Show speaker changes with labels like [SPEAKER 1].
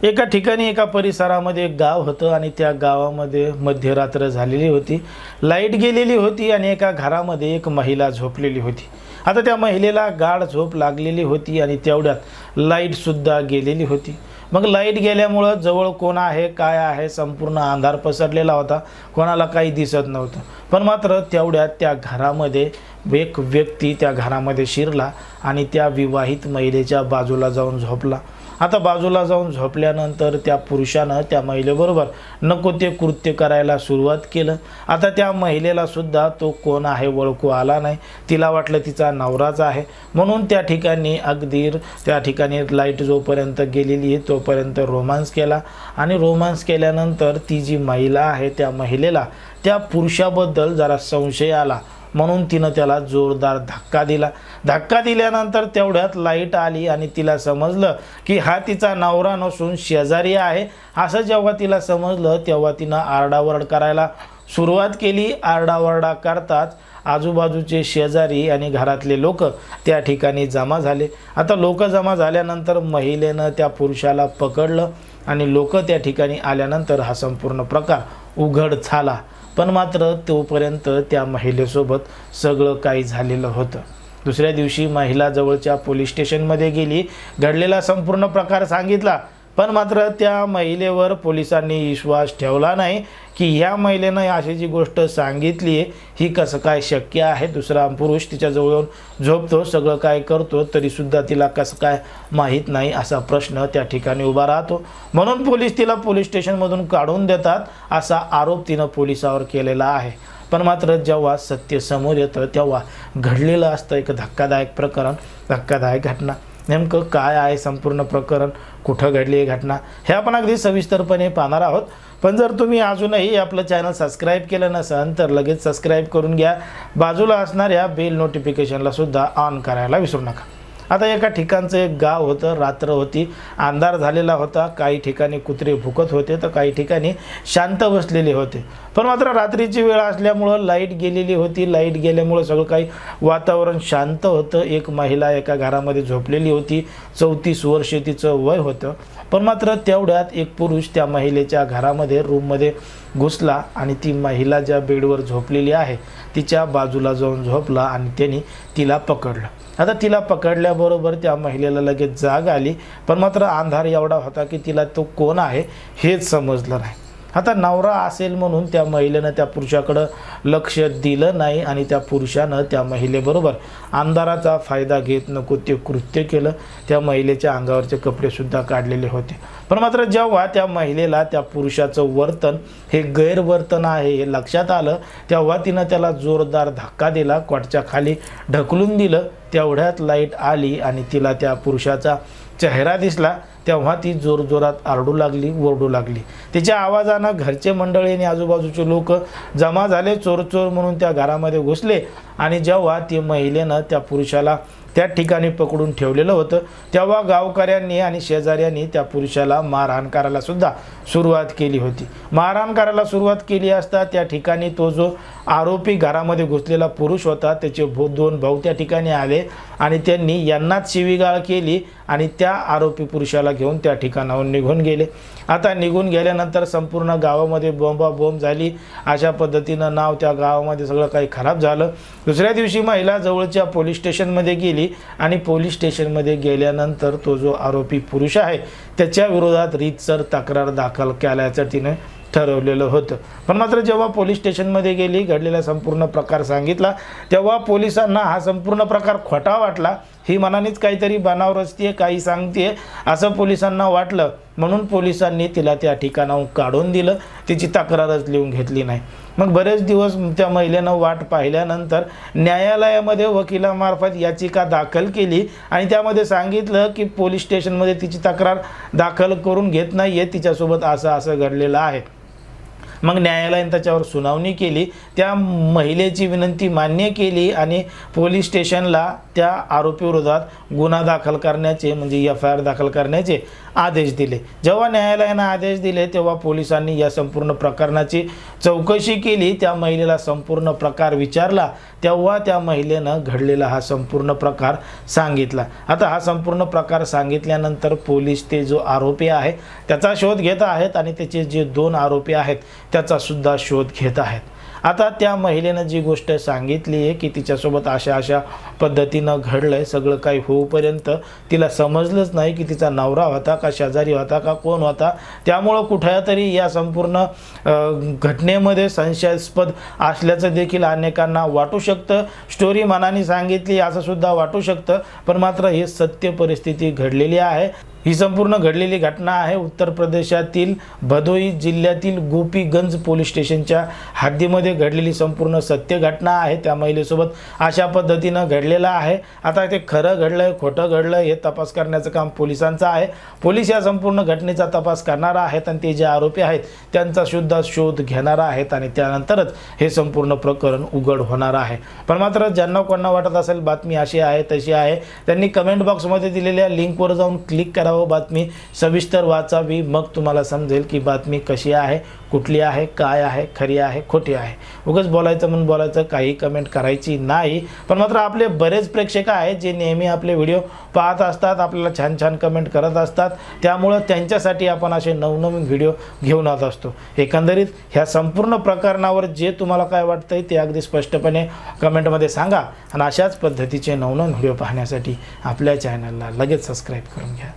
[SPEAKER 1] एका ठिकाणी एका परिसरामध्ये एक गाव होतं आणि त्या गावामध्ये मध्यरात्र झालेली होती, लाईट गेलेली होती आणि एका घरामध्ये एक महिला झोपलेली होती। आता त्या महिलेला गाढ झोप लागलेली होती आणि तेवढ्यात लाईट सुद्धा गेलेली होती। मग लाईट गेल्यामुळे जवळ कोण आहे काय आहे संपूर्ण अंधार पसरलेला होता, कोणाला काही दिसत नव्हतं। पण मात्र तेवढ्यात त्या घरामध्ये एक व्यक्ती त्या घरामध्ये शिरला आणि त्या विवाहित महिलेच्या बाजूला जाऊन झोपला। आता बाजूला जाऊन झोपल्यानंतर त्या पुरुषानं त्या महिलेबरोबर नको ते कृत्य करायला सुरुवात केलं। आता त्या महिलेला सुद्धा तो कोण आहे ओळखू आला नाही, तिला वाटलं तिचा नवराच आहे, म्हणून त्या ठिकाणी अगदी त्या ठिकाणी लाईट जोपर्यंत गेलेली आहे तोपर्यंत रोमांस केला आणि रोमांस केल्यानंतर ती जी महिला आहे त्या महिलेला त्या पुरुषाबद्दल जरा संशय आला, म्हणून तिनं त्याला जोरदार धक्का दिला। धक्का दिल्यानंतर तेवढ्यात लाईट आली आणि तिला समजलं की हा तिचा नवरा नसून शेजारी आहे। असं जेव्हा तिला समजलं तेव्हा तिनं आरडाओरड करायला सुरुवात केली। आरडाओरडा करताच आजूबाजूचे शेजारी आणि घरातले लोक त्या ठिकाणी जमा झाले। आता लोक जमा झाल्यानंतर महिलेनं त्या पुरुषाला पकडलं आणि लोक त्या ठिकाणी आल्यानंतर हा संपूर्ण प्रकार उघड झाला। पण मात्र तोपर्यंत त्या महिलेसोबत सगळं काही झालेलं होतं। दुसऱ्या दिवशी महिला जवळच्या पोलीस स्टेशनमध्ये गेली, घडलेला संपूर्ण प्रकार सांगितला। पण मात्र त्या महिलेवर पोलिसांनी विश्वास ठेवला नाही की ह्या महिलेनं अशी जी गोष्ट सांगितली आहे ही कसं काय शक्य आहे। दुसरा पुरुष तिच्याजवळ येऊन झोपतो, सगळं काय करतो, तरीसुद्धा तिला कसं काय माहीत नाही असा प्रश्न त्या ठिकाणी उभा राहतो। म्हणून पोलीस तिला पोलीस स्टेशनमधून काढून देतात असा आरोप तिनं पोलिसावर केलेला आहे। पण मात्र जेव्हा सत्य समोर येतं तेव्हा घडलेलं असतं एक धक्कादायक प्रकरण, धक्कादायक घटना। नेमकं काय आहे संपूर्ण प्रकरण, कुठं घडली ही घटना, हे आपण अगदी सविस्तरपणे पाहणार आहोत। पण जर तुम्ही अजूनही आपलं चॅनल सबस्क्राईब केलं नसेल तर लगेच सबस्क्राईब करून घ्या, बाजूला असणाऱ्या बेल नोटिफिकेशनला सुद्धा ऑन करायला विसरू नका। आता एका ठिकाणचं एक गाव होतं, रात्र होती, अंधार झालेला होता, काही ठिकाणी कुत्रे भुकत होते तर काही ठिकाणी शांत बसलेले होते। पण मात्र रात्रीची वेळ असल्यामुळं लाईट गेलेली होती, लाईट गेल्यामुळं सगळं काही वातावरण शांत होतं। एक महिला एका घरामध्ये झोपलेली होती, 34 वर्ष तिचं वय होतं। पण मात्र तेवढ्यात एक पुरुष त्या महिलेच्या घरामध्ये रूममध्ये घुसला आणि ती महिला ज्या बेडवर झोपलेली आहे तिच्या बाजूला जाऊन झोपला आणि त्यांनी तिला पकडलं। आता तिला पकडल्याबरोबर त्या महिलेला लगेच जाग आली, पण मात्र अंधार एवढा होता की तिला तो कोण आहे हेच समजलं नाही। आता नवरा असेल म्हणून त्या महिलेनं त्या पुरुषाकडं लक्ष दिलं नाही आणि त्या पुरुषानं त्या महिलेबरोबर अंधाराचा फायदा घेत नको ते कृत्य केलं। त्या महिलेच्या अंगावरचे कपडे सुद्धा काढलेले होते। पण मात्र जेव्हा त्या महिलेला त्या पुरुषाचं वर्तन हे गैरवर्तन आहे हे लक्षात आलं तेव्हा तिनं त्याला जोरदार धक्का दिला, कोटच्या खाली ढकलून दिलं। तेवढ्यात लाईट आली आणि तिला त्या पुरुषाचा चेहरा दिसला, तेव्हा ती जोरजोरात आरडू लागली, ओरडू लागली। तिच्या आवाजानं घरचे मंडळी आणि आजूबाजूचे लोक जमा झाले, चोर चोर म्हणून त्या घरामध्ये घुसले आणि जेव्हा ती महिलेनं त्या पुरुषाला त्या ठिकाणी पकडून ठेवलेलं होतं तेव्हा गावकऱ्यांनी आणि शेजाऱ्यांनी त्या पुरुषाला मारहाण करायला सुद्धा सुरुवात केली होती। मारहाण करायला सुरुवात केली असता त्या ठिकाणी तो जो आरोपी घरामध्ये घुसलेला पुरुष होता त्याचे दोन भाऊ त्या ठिकाणी आले आणि त्यांनी यांनाच शिवीगाळ केली आणि त्या आरोपी पुरुषाला घेऊन त्या ठिकाणाहून निघून गेले। आता निघून गेल्यानंतर संपूर्ण गावामध्ये बोंबाबोंब झाली। अशा पद्धतीनं नाव त्या गावामध्ये सगळं काही खराब झालं। दुसऱ्या दिवशी महिला जवळच्या पोलीस स्टेशनमध्ये गेली आणि पोलीस स्टेशनमध्ये गेल्यानंतर तो जो आरोपी पुरुष आहे त्याच्या विरोधात रीतसर तक्रार दाखल केल्याचं तिने ठरवलेलं होतं। पण मात्र जेव्हा पोलीस स्टेशनमध्ये गेली, घडलेला संपूर्ण प्रकार सांगितला तेव्हा पोलिसांना हा संपूर्ण प्रकार खोटा वाटला। ही मनानेच काहीतरी बनाव रचतीये, काही सांगते असं पोलिसांना वाटलं, म्हणून पोलिसांनी तिला त्या ठिकाणाहून काढून दिलं, तिची तक्रारच लिहून घेतली नाही। मग बरेच दिवस त्या महिलेनं वाट पाहिल्यानंतर न्यायालयामध्ये वकिलामार्फत याचिका दाखल केली आणि त्यामध्ये सांगितलं की पोलीस स्टेशनमध्ये तिची तक्रार दाखल करून घेत नाहीये, तिच्यासोबत असं घडलेलं आहे। मग न्यायालयाने त्याच्यावर सुनावणी केली, त्या महिलेची विनंती मान्य केली आणि पोलीस स्टेशनला त्या आरोपीविरोधात गुन्हा दाखल करण्याचे म्हणजे FIR दाखल करण्याचे आदेश दिले। जेव्हा न्यायालयाने आदेश दिले तेव्हा पोलिसांनी या संपूर्ण प्रकरणाची चौकशी केली, त्या महिलेला संपूर्ण प्रकार विचारला, तेव्हा त्या महिलेनं घडलेला हा संपूर्ण प्रकार सांगितला। आता हा संपूर्ण प्रकार सांगितल्यानंतर पोलीस ते जो आरोपी आहे त्याचा शोध घेत आहेत आणि त्याचे जे 2 आरोपी आहेत त्याचा सुद्धा शोध घेत आहेत। आता त्या महिलेनं जी गोष्ट सांगितली आहे की तिच्यासोबत अशा पद्धतीनं घडलंय, सगळं काही होऊपर्यंत तिला समजलंच नाही की तिचा नवरा होता का शेजारी होता का कोण होता, त्यामुळं कुठेतरी या संपूर्ण घटनेमध्ये संशयास्पद असल्याचं देखील अनेकांना वाटू शकतं। स्टोरी मनाने सांगितली असं सुद्धा वाटू शकतं, पण मात्र ही सत्य परिस्थिती घडलेली आहे। ही संपूर्ण घडलेली घटना आहे उत्तर प्रदेशातील भदोही जिल्ह्यातील गोपीगंज पोलीस स्टेशनच्या हद्दीमध्ये घडलेली संपूर्ण सत्य घटना आहे। त्या महिलेसोबत अशा पद्धतीनं घडलेलं आहे। आता ते खरं घडलंय खोटं घडलंय हे तपास करण्याचं काम पोलिसांचं आहे। पोलीस या संपूर्ण घटनेचा तपास करणार आहेत आणि ते जे आरोपी आहेत त्यांचा सुद्धा शोध घेणार आहेत आणि त्यानंतरच हे संपूर्ण प्रकरण उघड होणार आहे। पण मात्र ज्यांना कोणाला वाटत असेल बातमी अशी आहे तशी आहे, त्यांनी कमेंट बॉक्समध्ये दिलेल्या लिंकवर जाऊन क्लिक करा, बातमी सविस्तर वाचावी, मग तुम्हाला समजेल की बातमी कशी आहे, कुठली आहे, काय आहे, खरी आहे, खोटी आहे। उगाच बोलायचं म्हणून बोलायचं, काही कमेंट करायची नाही। पण मात्र आपले बरेच प्रेक्षक आहेत जे नेहमी आपले व्हिडिओ पाहत असतात, आपल्याला छान छान कमेंट करत असतात, त्यामुळे त्यांच्यासाठी आपण असे नवनवीन व्हिडिओ घेऊन येत असतो। एकंदरीत ह्या संपूर्ण प्रकरणावर जे तुम्हाला काय वाटतंय ते अगदी स्पष्टपणे कमेंटमध्ये सांगा आणि अशाच पद्धतीचे नवनवीन व्हिडिओ पाहण्यासाठी आपल्या चॅनलला लगेच सबस्क्राईब करून घ्या।